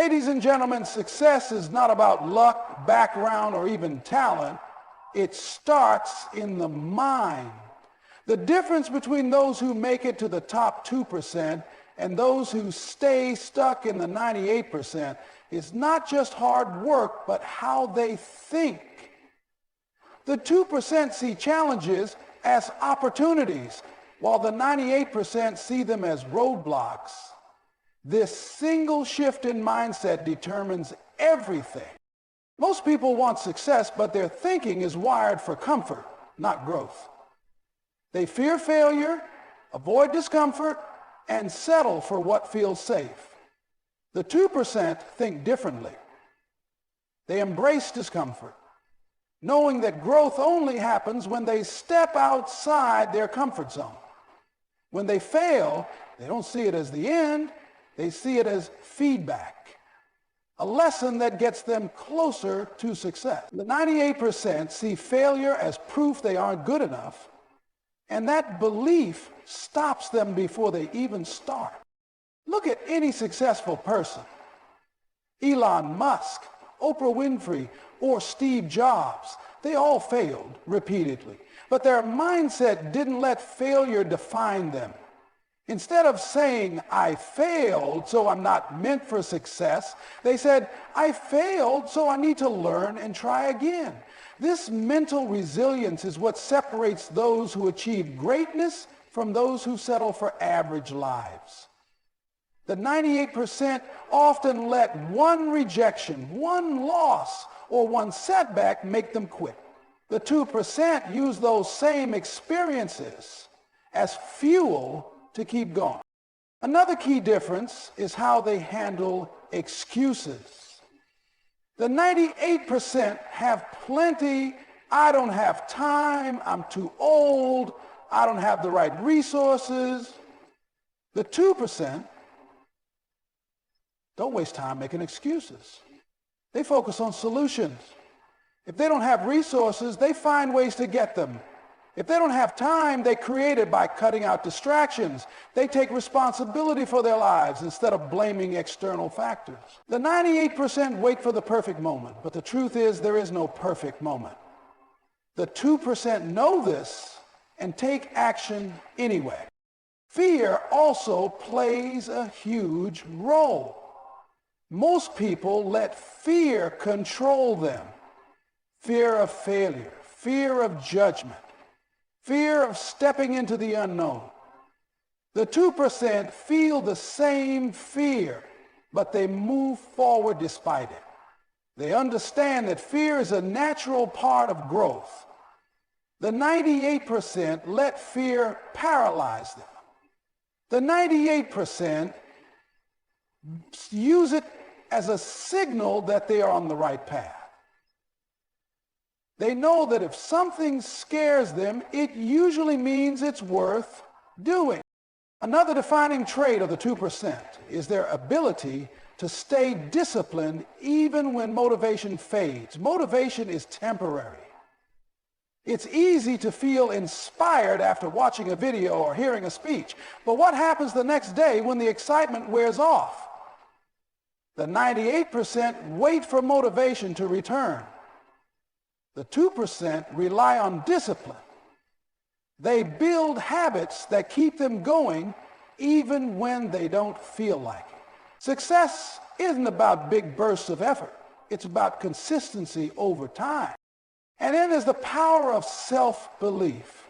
Ladies and gentlemen, success is not about luck, background, or even talent. It starts in the mind. The difference between those who make it to the top 2% and those who stay stuck in the 98% is not just hard work, but how they think. The 2% see challenges as opportunities, while the 98% see them as roadblocks. This single shift in mindset determines everything. Most people want success, but their thinking is wired for comfort, not growth. They fear failure, avoid discomfort, and settle for what feels safe. The 2% think differently. They embrace discomfort, knowing that growth only happens when they step outside their comfort zone. When they fail, they don't see it as the end, they see it as feedback, a lesson that gets them closer to success. The 98% see failure as proof they aren't good enough, and that belief stops them before they even start. Look at any successful person. Elon Musk, Oprah Winfrey, or Steve Jobs. They all failed repeatedly, but their mindset didn't let failure define them. Instead of saying, I failed, so I'm not meant for success, they said, I failed, so I need to learn and try again. This mental resilience is what separates those who achieve greatness from those who settle for average lives. The 98% often let one rejection, one loss, or one setback make them quit. The 2% use those same experiences as fuel to keep going. Another key difference is how they handle excuses. The 98% have plenty, I don't have time, I'm too old, I don't have the right resources. The 2% don't waste time making excuses. They focus on solutions. If they don't have resources, they find ways to get them. If they don't have time, they create it by cutting out distractions. They take responsibility for their lives instead of blaming external factors. The 98% wait for the perfect moment, but the truth is there is no perfect moment. The 2% know this and take action anyway. Fear also plays a huge role. Most people let fear control them. Fear of failure, fear of judgment, fear of stepping into the unknown. The 2% feel the same fear, but they move forward despite it. They understand that fear is a natural part of growth. The 98% let fear paralyze them. The 98% use it as a signal that they are on the right path. They know that if something scares them, it usually means it's worth doing. Another defining trait of the 2% is their ability to stay disciplined even when motivation fades. Motivation is temporary. It's easy to feel inspired after watching a video or hearing a speech, but what happens the next day when the excitement wears off? The 98% wait for motivation to return. The 2% rely on discipline. They build habits that keep them going even when they don't feel like it. Success isn't about big bursts of effort. It's about consistency over time. And then there's the power of self-belief.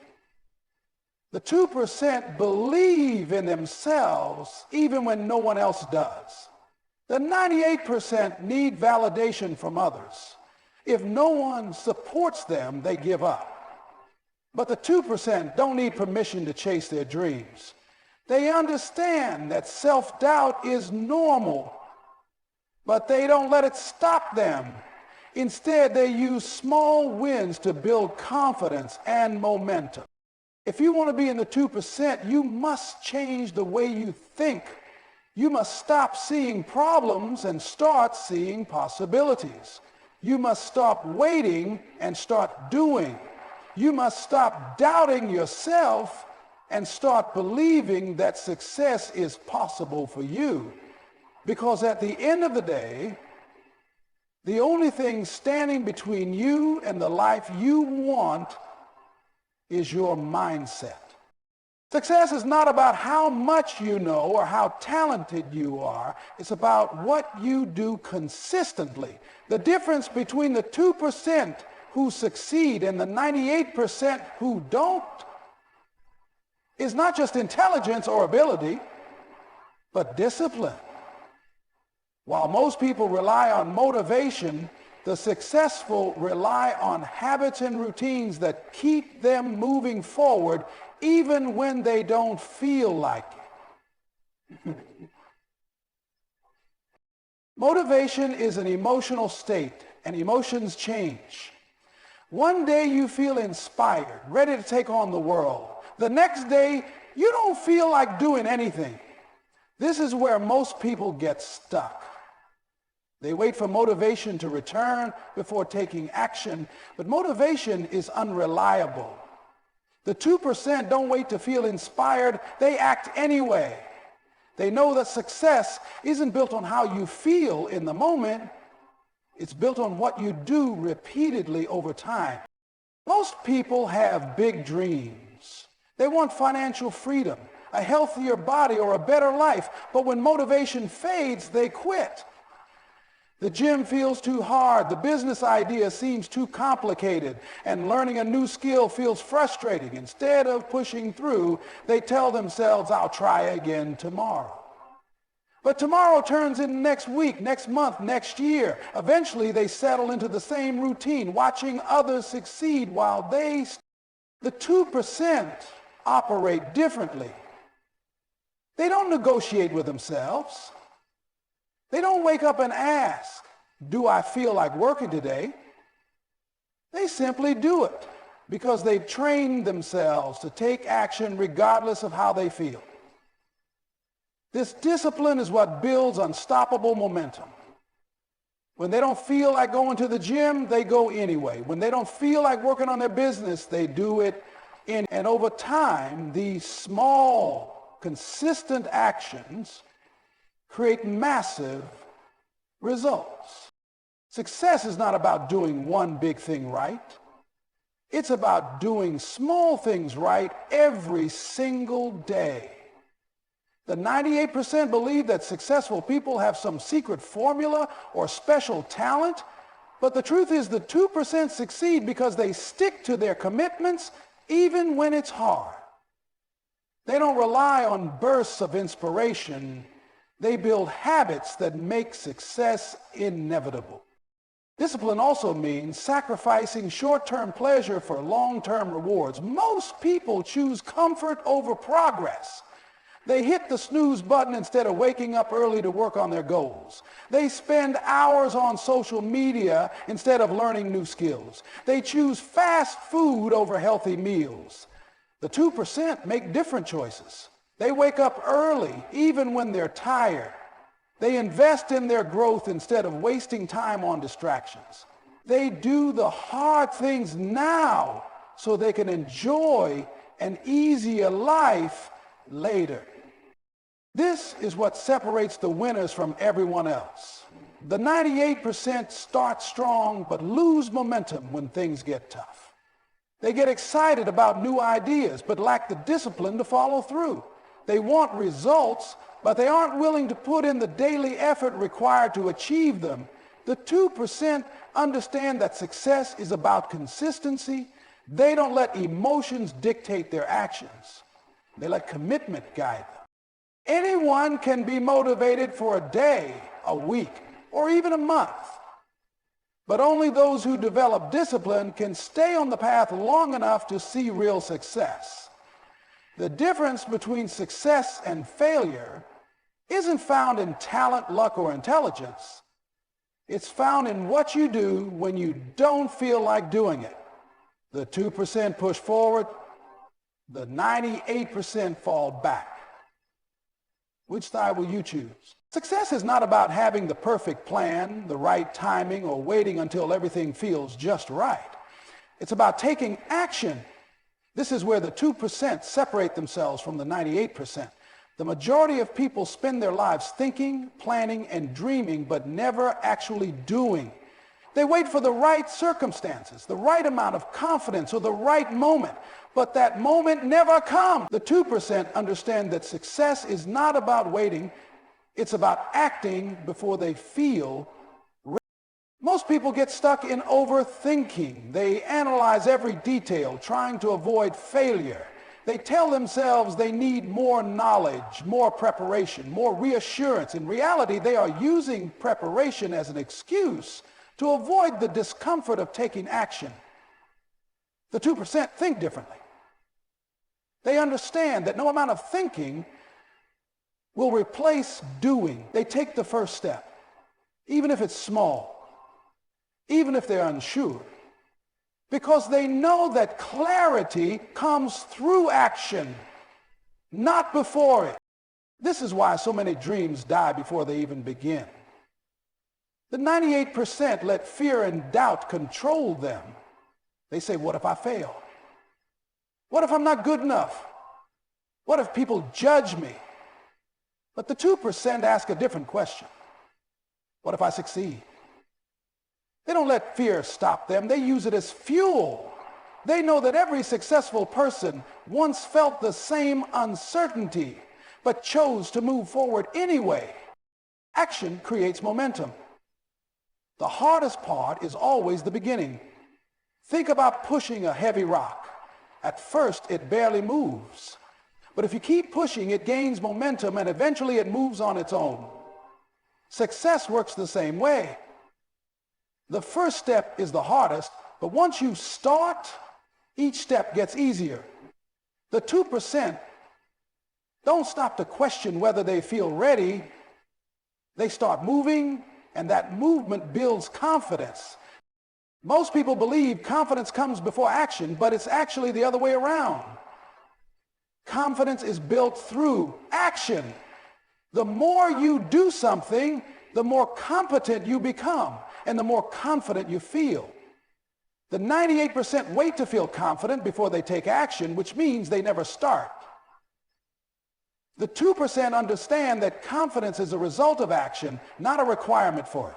The 2% believe in themselves even when no one else does. The 98% need validation from others. If no one supports them, they give up. But the 2% don't need permission to chase their dreams. They understand that self-doubt is normal, but they don't let it stop them. Instead, they use small wins to build confidence and momentum. If you want to be in the 2%, you must change the way you think. You must stop seeing problems and start seeing possibilities. You must stop waiting and start doing. You must stop doubting yourself and start believing that success is possible for you. Because at the end of the day, the only thing standing between you and the life you want is your mindset. Success is not about how much you know or how talented you are. It's about what you do consistently. The difference between the 2% who succeed and the 98% who don't is not just intelligence or ability, but discipline. While most people rely on motivation, the successful rely on habits and routines that keep them moving forward even when they don't feel like it. Motivation is an emotional state, and emotions change. One day you feel inspired, ready to take on the world. The next day, you don't feel like doing anything. This is where most people get stuck. They wait for motivation to return before taking action, but motivation is unreliable. The 2% don't wait to feel inspired, they act anyway. They know that success isn't built on how you feel in the moment, it's built on what you do repeatedly over time. Most people have big dreams. They want financial freedom, a healthier body, or a better life, but when motivation fades, they quit. The gym feels too hard, the business idea seems too complicated, and learning a new skill feels frustrating. Instead of pushing through, they tell themselves, I'll try again tomorrow. But tomorrow turns into next week, next month, next year. Eventually, they settle into the same routine, watching others succeed while they... The 2% operate differently. They don't negotiate with themselves. They don't wake up and ask, do I feel like working today? They simply do it because they've trained themselves to take action regardless of how they feel. This discipline is what builds unstoppable momentum. When they don't feel like going to the gym, they go anyway. When they don't feel like working on their business, they do it. And over time, these small, consistent actions create massive results. Success is not about doing one big thing right. It's about doing small things right every single day. The 98% believe that successful people have some secret formula or special talent, but the truth is the 2% succeed because they stick to their commitments even when it's hard. They don't rely on bursts of inspiration. They build habits that make success inevitable. Discipline also means sacrificing short-term pleasure for long-term rewards. Most people choose comfort over progress. They hit the snooze button instead of waking up early to work on their goals. They spend hours on social media instead of learning new skills. They choose fast food over healthy meals. The 2% make different choices. They wake up early, even when they're tired. They invest in their growth instead of wasting time on distractions. They do the hard things now so they can enjoy an easier life later. This is what separates the winners from everyone else. The 98% start strong but lose momentum when things get tough. They get excited about new ideas but lack the discipline to follow through. They want results, but they aren't willing to put in the daily effort required to achieve them. The 2% understand that success is about consistency. They don't let emotions dictate their actions. They let commitment guide them. Anyone can be motivated for a day, a week, or even a month. But only those who develop discipline can stay on the path long enough to see real success. The difference between success and failure isn't found in talent, luck, or intelligence. It's found in what you do when you don't feel like doing it. The 2% push forward, the 98% fall back. Which side will you choose? Success is not about having the perfect plan, the right timing, or waiting until everything feels just right. It's about taking action. This is where the 2% separate themselves from the 98%. The majority of people spend their lives thinking, planning, and dreaming, but never actually doing. They wait for the right circumstances, the right amount of confidence, or the right moment, but that moment never comes. The 2% understand that success is not about waiting, it's about acting before they feel ready. Most people get stuck in overthinking. They analyze every detail, trying to avoid failure. They tell themselves they need more knowledge, more preparation, more reassurance. In reality, they are using preparation as an excuse to avoid the discomfort of taking action. The 2% think differently. They understand that no amount of thinking will replace doing. They take the first step, even if it's small, even if they're unsure, because they know that clarity comes through action, not before it. This is why so many dreams die before they even begin. The 98% let fear and doubt control them. They say, what if I fail? What if I'm not good enough? What if people judge me? But the 2% ask a different question. What if I succeed? They don't let fear stop them. They use it as fuel. They know that every successful person once felt the same uncertainty, but chose to move forward anyway. Action creates momentum. The hardest part is always the beginning. Think about pushing a heavy rock. At first, it barely moves. But if you keep pushing, it gains momentum and eventually it moves on its own. Success works the same way. The first step is the hardest, but once you start, each step gets easier. The 2% don't stop to question whether they feel ready. They start moving, and that movement builds confidence. Most people believe confidence comes before action, but it's actually the other way around. Confidence is built through action. The more you do something, the more competent you become, and the more confident you feel. The 98% wait to feel confident before they take action, which means they never start. The 2% understand that confidence is a result of action, not a requirement for it.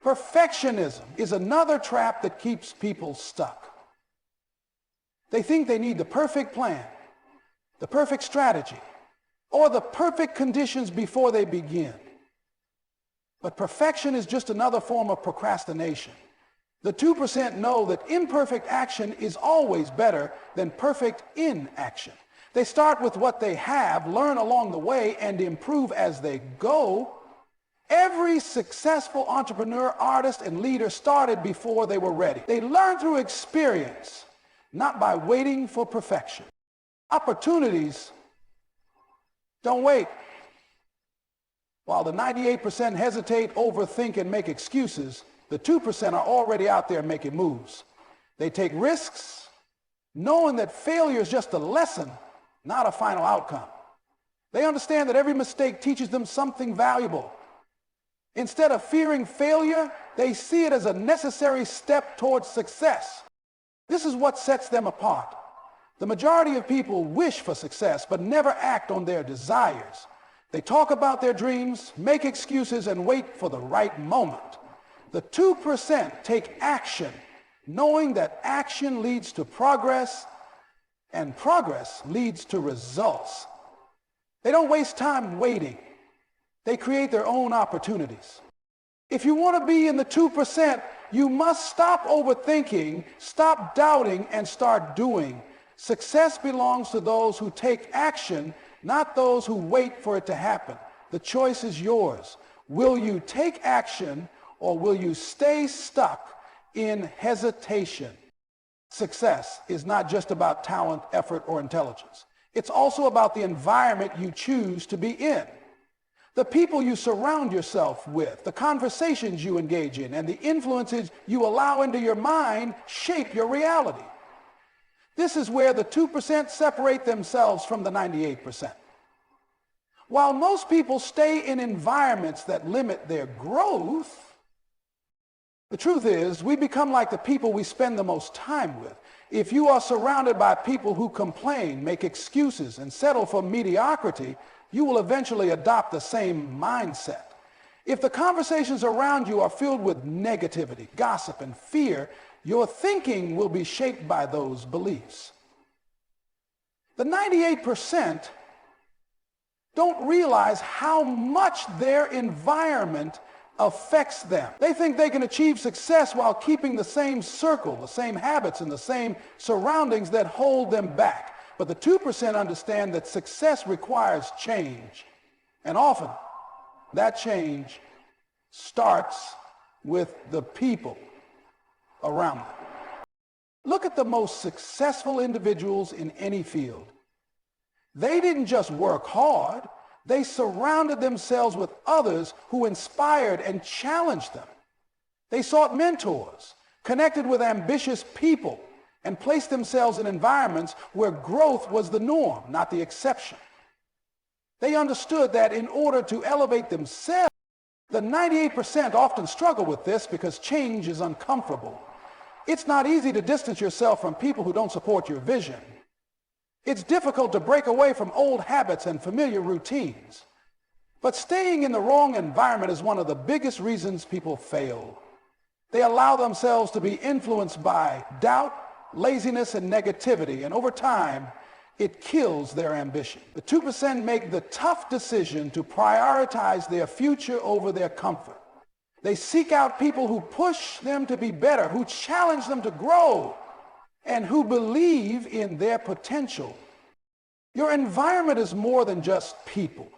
Perfectionism is another trap that keeps people stuck. They think they need the perfect plan, the perfect strategy, or the perfect conditions before they begin. But perfection is just another form of procrastination. The 2% know that imperfect action is always better than perfect inaction. They start with what they have, learn along the way, and improve as they go. Every successful entrepreneur, artist, and leader started before they were ready. They learned through experience, not by waiting for perfection. Opportunities don't wait. While the 98% hesitate, overthink, and make excuses, the 2% are already out there making moves. They take risks, knowing that failure is just a lesson, not a final outcome. They understand that every mistake teaches them something valuable. Instead of fearing failure, they see it as a necessary step towards success. This is what sets them apart. The majority of people wish for success, but never act on their desires. They talk about their dreams, make excuses, and wait for the right moment. The 2% take action, knowing that action leads to progress, and progress leads to results. They don't waste time waiting. They create their own opportunities. If you want to be in the 2%, you must stop overthinking, stop doubting, and start doing. Success belongs to those who take action, not those who wait for it to happen. The choice is yours. Will you take action, or will you stay stuck in hesitation? Success is not just about talent, effort, or intelligence. It's also about the environment you choose to be in. The people you surround yourself with, the conversations you engage in, and the influences you allow into your mind shape your reality. This is where the 2% separate themselves from the 98%. While most people stay in environments that limit their growth, the truth is we become like the people we spend the most time with. If you are surrounded by people who complain, make excuses, and settle for mediocrity, you will eventually adopt the same mindset. If the conversations around you are filled with negativity, gossip, and fear, your thinking will be shaped by those beliefs. The 98% don't realize how much their environment affects them. They think they can achieve success while keeping the same circle, the same habits, and the same surroundings that hold them back. But the 2% understand that success requires change. And often, that change starts with the people around them. Look at the most successful individuals in any field. They didn't just work hard. They surrounded themselves with others who inspired and challenged them. They sought mentors, connected with ambitious people, and placed themselves in environments where growth was the norm, not the exception. They understood that in order to elevate themselves, the 98% often struggle with this because change is uncomfortable. It's not easy to distance yourself from people who don't support your vision. It's difficult to break away from old habits and familiar routines. But staying in the wrong environment is one of the biggest reasons people fail. They allow themselves to be influenced by doubt, laziness, and negativity, and over time, it kills their ambition. The 2% make the tough decision to prioritize their future over their comfort. They seek out people who push them to be better, who challenge them to grow, and who believe in their potential. Your environment is more than just people.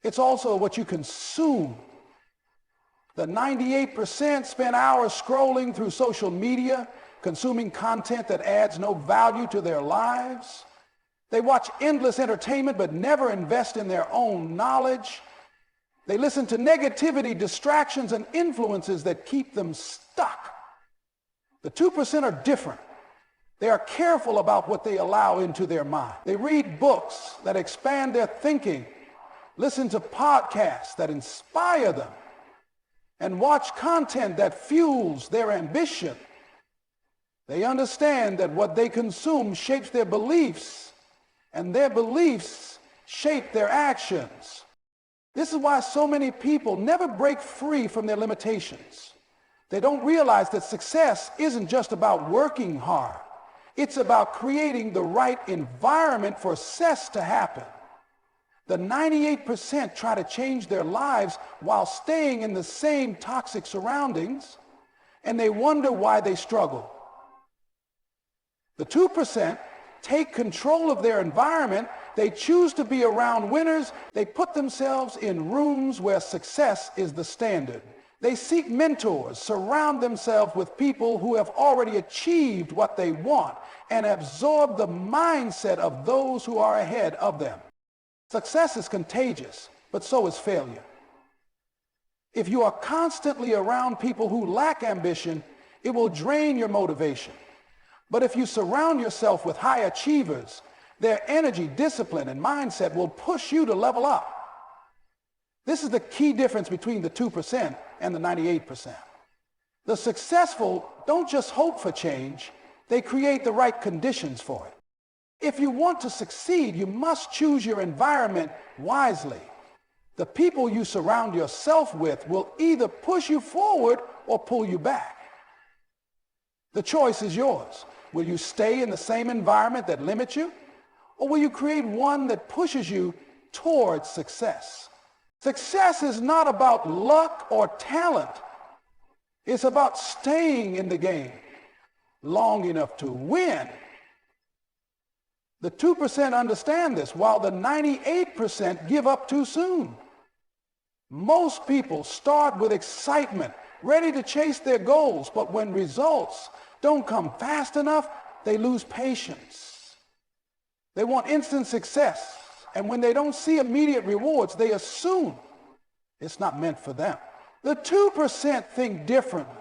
It's also what you consume. The 98% spend hours scrolling through social media, consuming content that adds no value to their lives. They watch endless entertainment but never invest in their own knowledge. They listen to negativity, distractions, and influences that keep them stuck. The 2% are different. They are careful about what they allow into their mind. They read books that expand their thinking, listen to podcasts that inspire them, and watch content that fuels their ambition. They understand that what they consume shapes their beliefs, and their beliefs shape their actions. This is why so many people never break free from their limitations. They don't realize that success isn't just about working hard. It's about creating the right environment for success to happen. The 98% try to change their lives while staying in the same toxic surroundings, and they wonder why they struggle. The 2% take control of their environment. They choose to be around winners. They put themselves in rooms where success is the standard. They seek mentors, surround themselves with people who have already achieved what they want, and absorb the mindset of those who are ahead of them. Success is contagious, but so is failure. If you are constantly around people who lack ambition, it will drain your motivation. But if you surround yourself with high achievers, their energy, discipline, and mindset will push you to level up. This is the key difference between the 2% and the 98%. The successful don't just hope for change, they create the right conditions for it. If you want to succeed, you must choose your environment wisely. The people you surround yourself with will either push you forward or pull you back. The choice is yours. Will you stay in the same environment that limits you, or will you create one that pushes you towards success? Success is not about luck or talent. It's about staying in the game long enough to win. The 2% understand this, while the 98% give up too soon. Most people start with excitement, ready to chase their goals, but when results don't come fast enough, they lose patience. They want instant success, and when they don't see immediate rewards, they assume it's not meant for them. The 2% think differently.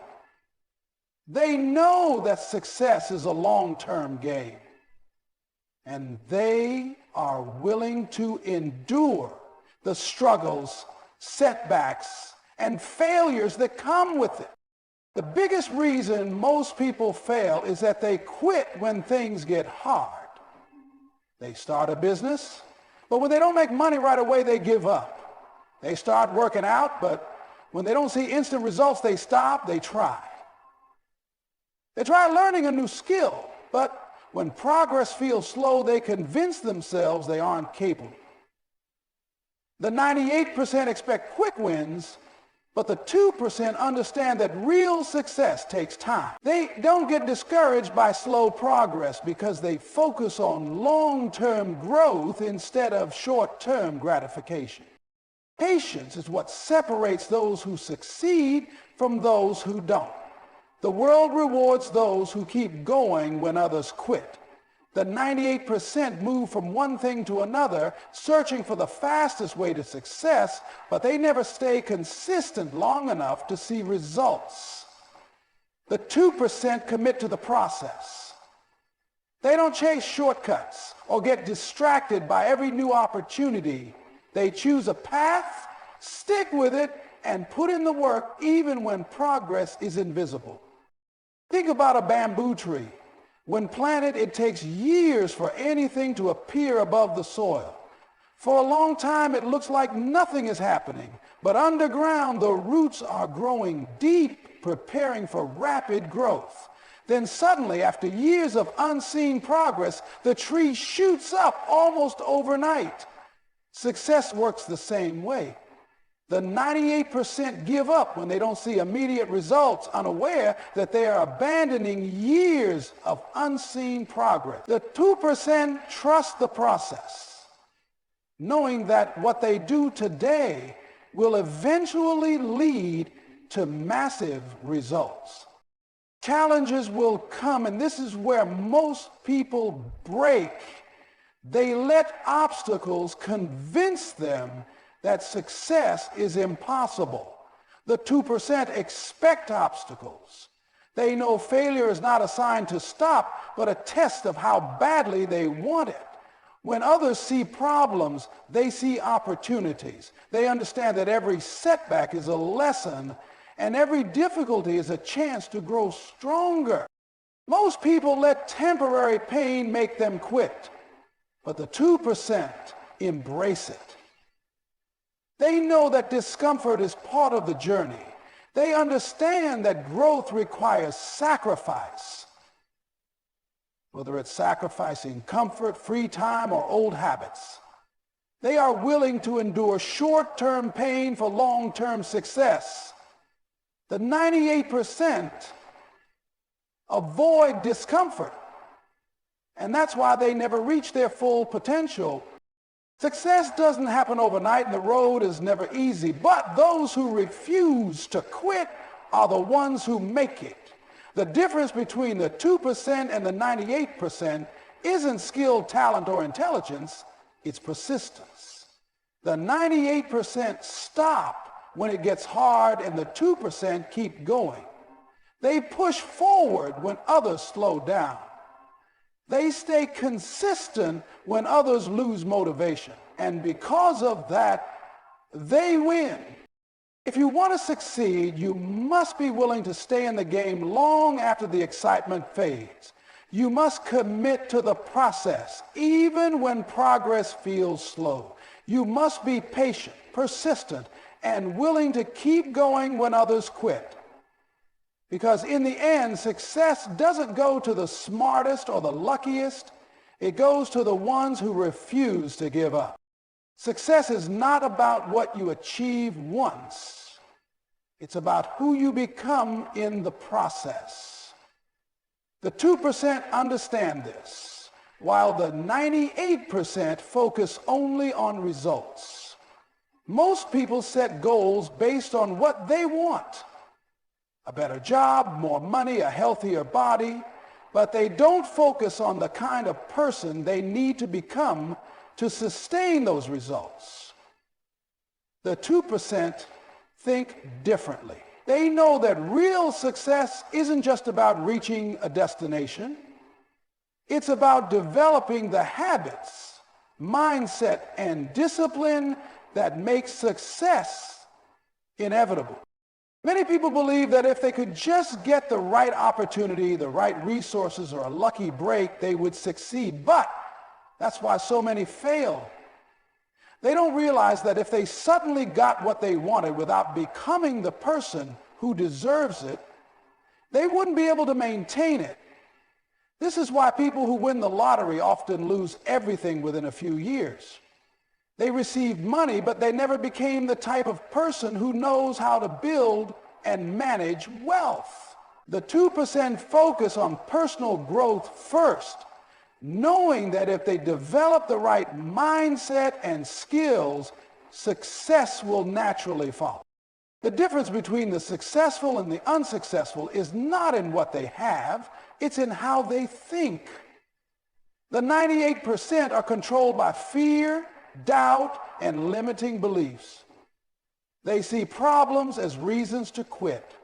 They know that success is a long-term game, and they are willing to endure the struggles, setbacks, and failures that come with it. The biggest reason most people fail is that they quit when things get hard. They start a business, But when they don't make money right away, they give up. They start working out, but when they don't see instant results, they stop, they try. They try learning a new skill, but when progress feels slow, they convince themselves they aren't capable. The 98% expect quick wins, but the 2% understand that real success takes time. They don't get discouraged by slow progress because they focus on long-term growth instead of short-term gratification. Patience is what separates those who succeed from those who don't. The world rewards those who keep going when others quit. The 98% move from one thing to another, searching for the fastest way to success, but they never stay consistent long enough to see results. The 2% commit to the process. They don't chase shortcuts or get distracted by every new opportunity. They choose a path, stick with it, and put in the work even when progress is invisible. Think about a bamboo tree. When planted, it takes years for anything to appear above the soil. For a long time, it looks like nothing is happening, but underground, the roots are growing deep, preparing for rapid growth. Then suddenly, after years of unseen progress, the tree shoots up almost overnight. Success works the same way. The 98% give up when they don't see immediate results, unaware that they are abandoning years of unseen progress. The 2% trust the process, knowing that what they do today will eventually lead to massive results. Challenges will come, and this is where most people break. They let obstacles convince them that success is impossible. The 2% expect obstacles. They know failure is not a sign to stop, but a test of how badly they want it. When others see problems, they see opportunities. They understand that every setback is a lesson, and every difficulty is a chance to grow stronger. Most people let temporary pain make them quit, but the 2% embrace it. They know that discomfort is part of the journey. They understand that growth requires sacrifice, whether it's sacrificing comfort, free time, or old habits. They are willing to endure short-term pain for long-term success. The 98% avoid discomfort, and that's why they never reach their full potential. Success doesn't happen overnight, and the road is never easy, but those who refuse to quit are the ones who make it. The difference between the 2% and the 98% isn't skill, talent, or intelligence, it's persistence. The 98% stop when it gets hard, and the 2% keep going. They push forward when others slow down. They stay consistent when others lose motivation. And because of that, they win. If you want to succeed, you must be willing to stay in the game long after the excitement fades. You must commit to the process, even when progress feels slow. You must be patient, persistent, and willing to keep going when others quit. Because in the end, success doesn't go to the smartest or the luckiest. It goes to the ones who refuse to give up. Success is not about what you achieve once. It's about who you become in the process. The 2% understand this, while the 98% focus only on results. Most people set goals based on what they want. A better job, more money, a healthier body, but they don't focus on the kind of person they need to become to sustain those results. The 2% think differently. They know that real success isn't just about reaching a destination. It's about developing the habits, mindset, and discipline that make success inevitable. Many people believe that if they could just get the right opportunity, the right resources, or a lucky break, they would succeed. But that's why so many fail. They don't realize that if they suddenly got what they wanted without becoming the person who deserves it, they wouldn't be able to maintain it. This is why people who win the lottery often lose everything within a few years. They received money, but they never became the type of person who knows how to build and manage wealth. The 2% focus on personal growth first, knowing that if they develop the right mindset and skills, success will naturally follow. The difference between the successful and the unsuccessful is not in what they have, it's in how they think. The 98% are controlled by fear, doubt, and limiting beliefs. They see problems as reasons to quit.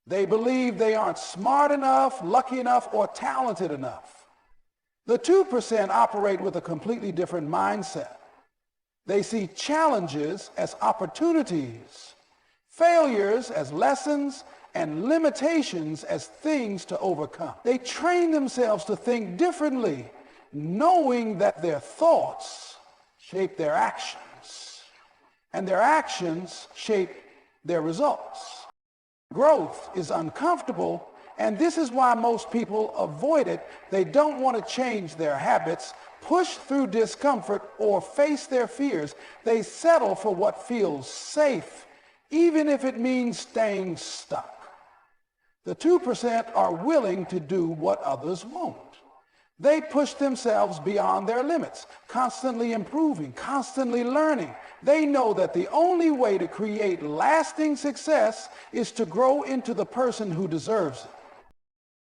They believe they aren't smart enough, lucky enough, or talented enough. The 2% operate with a completely different mindset. They see challenges as opportunities, failures as lessons, and limitations as things to overcome. They train themselves to think differently, knowing that their thoughts shape their actions, and their actions shape their results. Growth is uncomfortable, and this is why most people avoid it. They don't want to change their habits, push through discomfort, or face their fears. They settle for what feels safe, even if it means staying stuck. The 2% are willing to do what others won't. They push themselves beyond their limits, constantly improving, constantly learning. They know that the only way to create lasting success is to grow into the person who deserves it.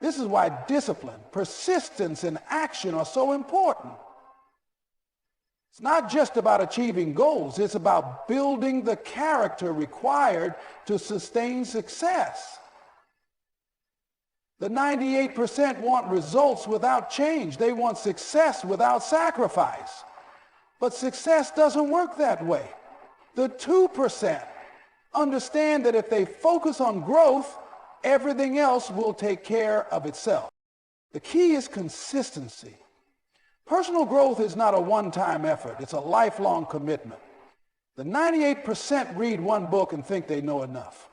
This is why discipline, persistence, and action are so important. It's not just about achieving goals, it's about building the character required to sustain success. The 98% want results without change. They want success without sacrifice. But success doesn't work that way. The 2% understand that if they focus on growth, everything else will take care of itself. The key is consistency. Personal growth is not a one-time effort. It's a lifelong commitment. The 98% read one book and think they know enough.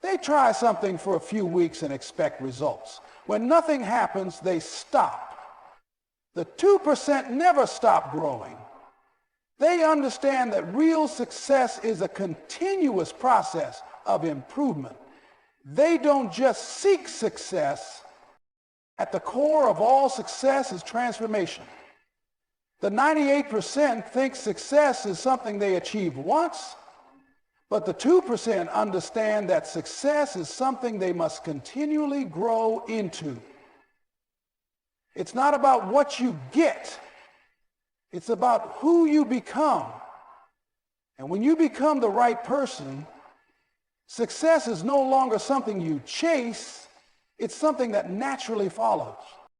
They try something for a few weeks and expect results. When nothing happens, they stop. The 2% never stop growing. They understand that real success is a continuous process of improvement. They don't just seek success. At the core of all success is transformation. The 98% think success is something they achieve once, but the 2% understand that success is something they must continually grow into. It's not about what you get. It's about who you become. And when you become the right person, success is no longer something you chase. It's something that naturally follows.